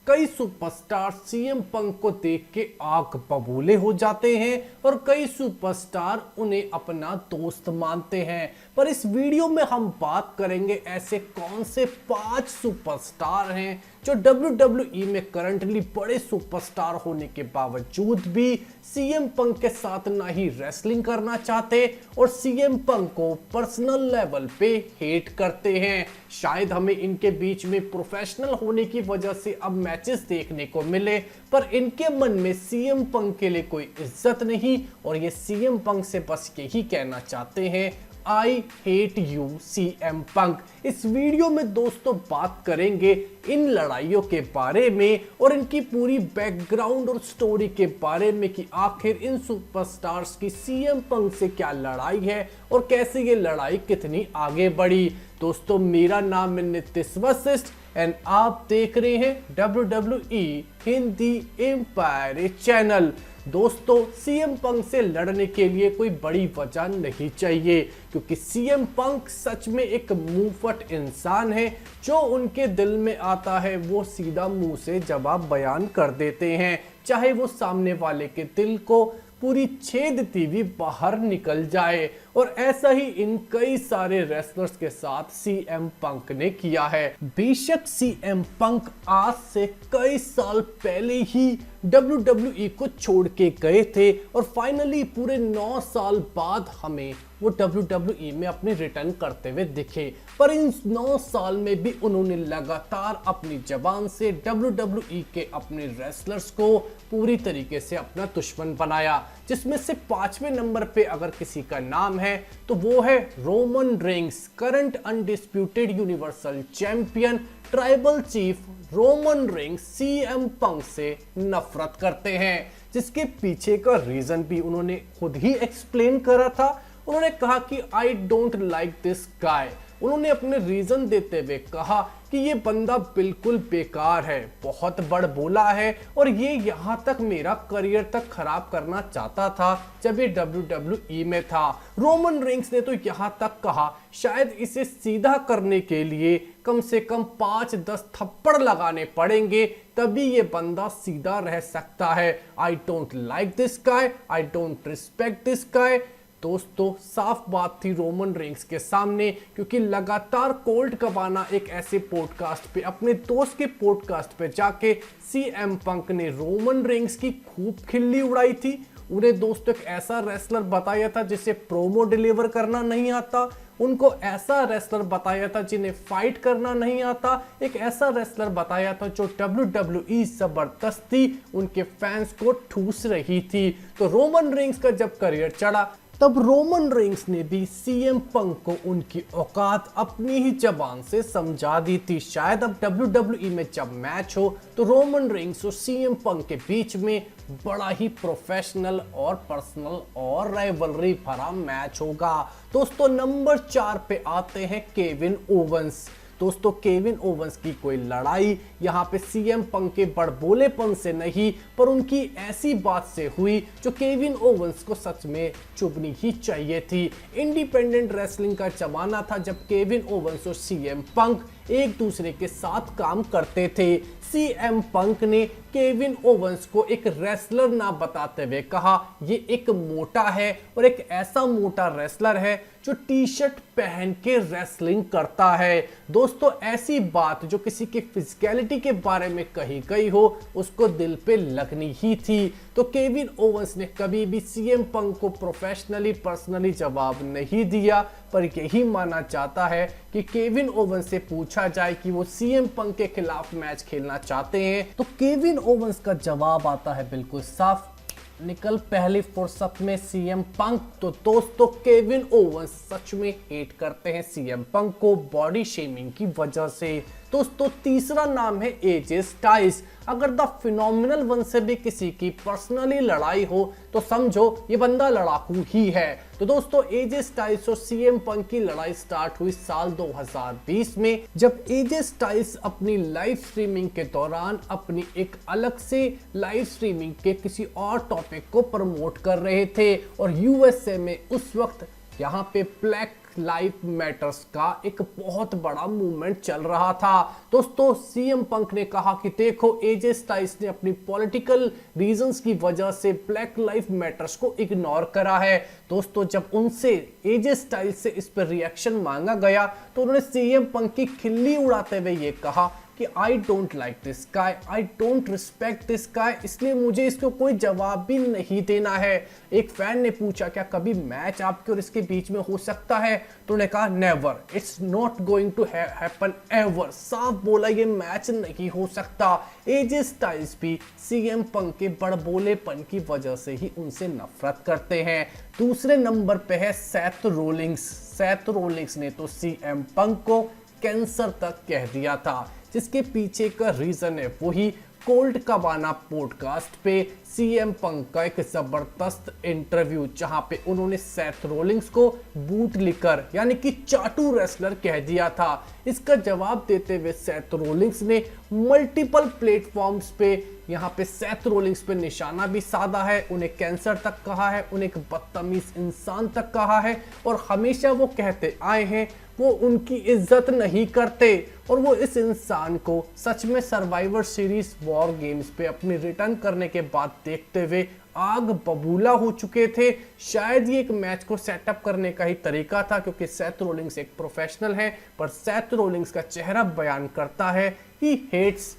कई superstar CM Punk को देख के आग बबूले हो जाते हैं और कई सुपरस्टार उन्हें अपना दोस्त मानते हैं। पर इस वीडियो में हम बात करेंगे ऐसे कौन से 5 सुपरस्टार हैं जो WWE में करंटली बड़े सुपरस्टार होने के बावजूद भी सीएम पंक के साथ ना ही रेसलिंग करना चाहते और सीएम पंक को पर्सनल लेवल पे हेट करते हैं। शायद हमें इनके बीच में प्रोफेशनल होने की वजह से अब मैचेस देखने को मिले, पर इनके मन में सीएम पंक के लिए कोई इज्जत नहीं और ये सीएम पंक से बस यही कहना चाहते हैं, I hate you CM Punk. इस वीडियो में दोस्तों बात करेंगे इन लड़ाइयों के बारे में और इनकी पूरी बैकग्राउंड और स्टोरी के बारे में कि आखिर इन सुपरस्टार्स की सीएम पंक से क्या लड़ाई है और कैसे ये लड़ाई कितनी आगे बढ़ी। दोस्तों मेरा नाम है नितिश वशिष्ठ एंड आप देख रहे हैं WWE हिंदी एम्पायर चैनल। दोस्तों सीएम पंक से लड़ने के लिए कोई बड़ी वजह नहीं चाहिए क्योंकि सीएम पंक सच में एक मुंहफट इंसान है। जो उनके दिल में आता है वो सीधा मुंह से जवाब बयान कर देते हैं, चाहे वो सामने वाले के दिल को पूरी छेदती हुई बाहर निकल जाए। और ऐसा ही इन कई सारे रेसलर्स के साथ सीएम पंक ने किया है। बेशक सीएम पंक आज से कई साल पहले ही WWE को छोड़ के गए थे और फाइनली पूरे 9 साल बाद हमें वो WWE में अपने रिटर्न करते हुए दिखे। पर इन 9 साल में भी उन्होंने लगातार अपनी जबान से WWE के अपने रेसलर्स को पूरी तरीके से अपना दुश्मन बनाया, जिसमें से 5वें नंबर पे अगर किसी का नाम है तो वो है Roman Reigns, current undisputed universal champion. Tribal chief Roman Reigns CM Punk से नफरत करते हैं, जिसके पीछे का रीजन भी उन्होंने खुद ही एक्सप्लेन करा था। उन्होंने कहा कि I don't like this guy. उन्होंने अपने रीजन देते हुए कहा कि ये बंदा बिल्कुल बेकार है, बहुत बड़ बोला है और ये यहाँ तक मेरा करियर तक खराब करना चाहता था जब ये WWE में था। रोमन रेंस ने तो यहाँ तक कहा शायद इसे सीधा करने के लिए कम से कम 5-10 थप्पड़ लगाने पड़ेंगे तभी ये बंदा सीधा रह सकता है। I don't like this guy, I don't respect this guy. दोस्तों साफ बात थी रोमन रेंस के सामने, क्योंकि लगातार कोल्ट कबाना एक ऐसे पॉडकास्ट पे अपने दोस्त के पॉडकास्ट पे जाके सीएम पंक ने रोमन रेंस की खूब खिल्ली उड़ाई थी। उन्हें दोस्तों एक ऐसा रेसलर बताया था जिसे प्रोमो डिलीवर करना नहीं आता, उनको ऐसा रेसलर बताया था जिन्हें फाइट करना नहीं आता, एक ऐसा रेसलर बताया था जो WWE जबरदस्ती उनके फैंस को ठूस रही थी। तो रोमन रेंस का जब करियर चढ़ा तब रोमन रेंस ने भी सीएम पंक को उनकी औकात अपनी ही जबान से समझा दी थी। शायद अब WWE में जब मैच हो तो रोमन रेंस और सीएम पंक के बीच में बड़ा ही प्रोफेशनल और पर्सनल और राइवलरी भरा मैच होगा। दोस्तों नंबर 4 पे आते हैं केविन ओवेंस। दोस्तों केविन ओवेंस की कोई लड़ाई यहाँ पे सीएम पंक के बड़बोलेपन से नहीं पर उनकी ऐसी बात से हुई जो केविन ओवेंस को सच में चुभनी ही चाहिए थी। इंडिपेंडेंट रेसलिंग का जमाना था जब केविन ओवेंस और सीएम पंक एक दूसरे के साथ काम करते थे। सीएम पंक ने केविन ओवेंस को एक रेसलर ना बताते हुए कहा ये एक मोटा है और एक ऐसा मोटा रेसलर है जो टी शर्ट पहन के रेसलिंग करता है। दोस्तों ऐसी बात जो किसी की फिजिकलिटी के बारे में कही गई हो उसको दिल पे लगनी ही थी। तो केविन ओवेंस ने कभी भी सीएम पंक को प्रोफेशनली पर्सनली जवाब नहीं दिया, पर यही माना जाता है कि केविन ओवेंस से पूछा जाए कि वो सीएम पंक के खिलाफ मैच खेलना चाहते हैं तो केविन ओवेंस का जवाब आता है बिल्कुल साफ, निकल पहली फुर्सत में सीएम पंक। तो दोस्तों केविन ओवेंस सच में हेट करते हैं सीएम पंक को बॉडी शेमिंग की वजह से। दोस्तों तीसरा नाम है एजे स्टाइल्स। अगर द फिनोमिनल वन से भी किसी की पर्सनली लड़ाई हो तो समझो ये बंदा लड़ाकू ही है। तो दोस्तों एजे स्टाइल्स और सीएम पंक की लड़ाई स्टार्ट हुई साल 2020 में जब एजे स्टाइल्स अपनी लाइव स्ट्रीमिंग के दौरान अपनी एक अलग से लाइव स्ट्रीमिंग के किसी और टॉपिक को प्रमोट कर रहे थे और यूएसए में उस वक्त यहाँ पे ब्लैक लाइफ मैटर्स का एक बहुत बड़ा मूवमेंट चल रहा था। दोस्तों सीएम पंक ने कहा कि देखो एजे स्टाइल्स ने अपनी पॉलिटिकल रीजंस की वजह से ब्लैक लाइफ मैटर्स को इग्नोर करा है। दोस्तों जब उनसे एजे स्टाइल्स से इस पर रिएक्शन मांगा गया तो उन्होंने सीएम पंक की खिल्ली उड़ाते हुए ये कहा कि I don't like this guy, I don't respect this guy, इसलिए मुझे इसको कोई जवाब भी नहीं देना है। एक फैन ने पूछा क्या कभी मैच आपके और इसके बीच में हो सकता है, तो उन्होंने कहा never, it's not going to happen ever. साफ बोला ये मैच नहीं हो सकता। एजे स्टाइल्स भी सीएम पंक के बड़बोलेपन की वजह से ही उनसे नफरत करते हैं। दूसरे नंबर पे है सेथ रोलिंग्स। सेथ रोलिंग्स ने तो सीएम पंक को कैंसर तक कह दिया था, जिसके पीछे का रीजन है वही कोल्ड कबाना पॉडकास्ट पे सीएम पंक का एक जबरदस्त इंटरव्यू, जहां पे उन्होंने सेथ रोलिंग्स को बूट लिकर यानी कि चाटू रेसलर कह दिया था। इसका जवाब देते हुए सेथ रोलिंग्स ने मल्टीपल प्लेटफॉर्म्स पे यहाँ पे सेथ रोलिंग्स पे निशाना भी साधा है, उन्हें कैंसर तक कहा है, उन्हें एक बदतमीज इंसान तक कहा है, और हमेशा वो कहते आए हैं वो उनकी इज्जत नहीं करते। और वो इस इंसान को सच में सर्वाइवर सीरीज वॉर गेम्स पे अपनी रिटर्न करने के बाद देखते हुए आग बबूला हो चुके थे। शायद ये एक मैच को सेटअप करने का ही तरीका था, क्योंकि सेथ रोलिंग्स एक प्रोफेशनल है, पर सेथ रोलिंग्स का चेहरा बयान करता है he hates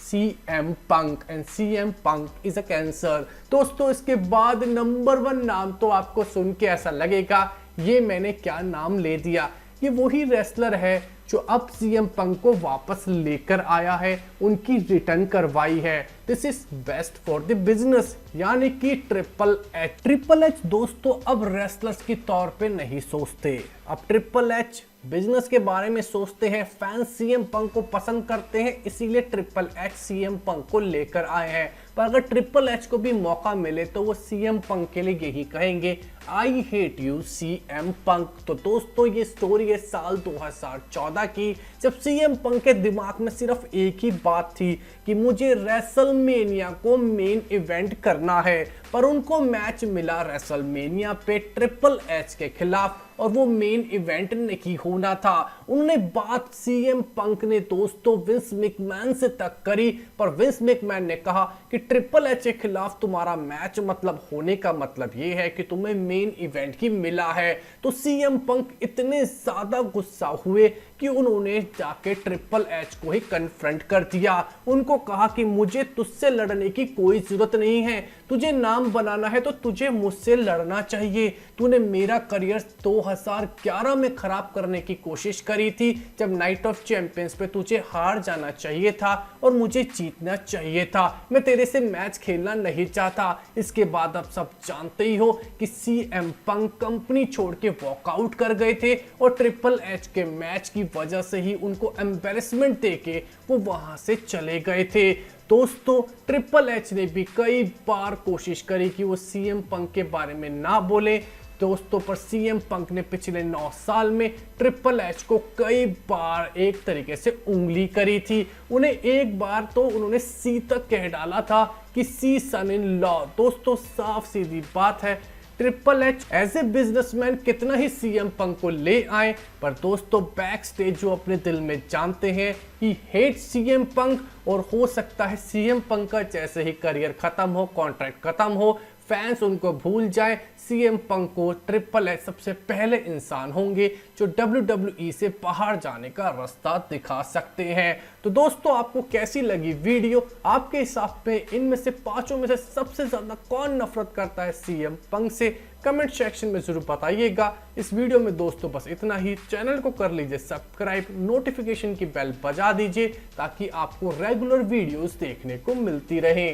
CM Punk and CM Punk is a cancer। दोस्तों इसके बाद नंबर 1 नाम तो आपको सुन के ऐसा लगेगा ये मैंने क्या नाम ले दिया। ये वही रेसलर है जो अब सीएम पंक को वापस लेकर आया है, उनकी रिटर्न करवाई है। This is best for the business, यानी कि ट्रिपल एच। ट्रिपल एच दोस्तों अब रेसलर्स के तौर पे नहीं सोचते, अब ट्रिपल एच बिजनेस के बारे में सोचते हैं। फैंस सीएम पंक को पसंद करते हैं, इसीलिए ट्रिपल एच सीएम पंक को लेकर आए हैं। पर अगर ट्रिपल एच को भी मौका मिले तो वो सीएम पंक के लिए यही कहेंगे, I hate you CM Punk. तो दोस्तों ये स्टोरी है साल 2014 की, जब सीएम पंक के दिमाग में सिर्फ एक ही बात थी कि मुझे रेसलमेनिया को मेन इवेंट करना है। पर उनको मैच मिला रेसलमेनिया पे ट्रिपल एच के खिलाफ, और वो मेन इवेंट नहीं होना था। उन्होंने बात सीएम पंक ने दोस्तों विंस मैकमैन से तक करी, पर विंस मैकमैन ने कहा कि ट्रिपल एच के खिलाफ तुम्हारा मैच मतलब होने का मतलब ये है कि तुम्हें मेन इवेंट ही मिला है। तो सीएम पंक इतने ज्यादा गुस्सा हुए कि उन्होंने जाके ट्रिपल एच को ही कन्फ्रंट कर दिया। उनको कहा कि मुझे तुझसे लड़ने की कोई जरूरत नहीं है, तुझे नाम बनाना है तो तुझे मुझसे लड़ना चाहिए। तूने मेरा करियर 2011 में खराब करने की कोशिश करी थी, जब नाइट ऑफ चैंपियंस पे तुझे हार जाना चाहिए था और मुझे जीतना चाहिए था। मैं तेरे से मैच खेलना नहीं चाहता। इसके बाद अब सब जानते ही हो कि सीएम पंक कंपनी छोड़ के वॉकआउट कर गए थे, और ट्रिपल एच के मैच की वजह से ही उनको एम्बैरेसमेंट देके वो वहां से चले गए थे। दोस्तों ट्रिपल एच ने भी कई बार कोशिश करी कि वो सीएम पंक के बारे में ना बोले दोस्तों, पर सीएम पंक ने पिछले 9 साल में ट्रिपल एच को कई बार एक तरीके से उंगली करी थी। उन्हें एक बार तो उन्होंने सी तक कह डाला था कि सी सन इन लॉ। दोस्तों साफ सीधी बात है, triple H as a businessman कितना ही सीएम पंक को ले आए, पर दोस्तों बैक स्टेज जो अपने दिल में जानते हैं ही हेट सीएम पंक, और हो सकता है सीएम पंक का जैसे ही करियर खत्म हो, कॉन्ट्रैक्ट खत्म हो, फैंस उनको भूल जाए, सीएम पंक को ट्रिपल एच सबसे पहले इंसान होंगे जो WWE से बाहर जाने का रास्ता दिखा सकते हैं। तो दोस्तों आपको कैसी लगी वीडियो? आपके हिसाब में इनमें से 5 में से सबसे ज्यादा कौन नफरत करता है सीएम पंक से? कमेंट सेक्शन में जरूर बताइएगा। इस वीडियो में दोस्तों बस इतना ही। चैनल को कर लीजिए सब्सक्राइब, नोटिफिकेशन की बेल बजा दीजिए ताकि आपको रेगुलर वीडियोस देखने को मिलती रहे।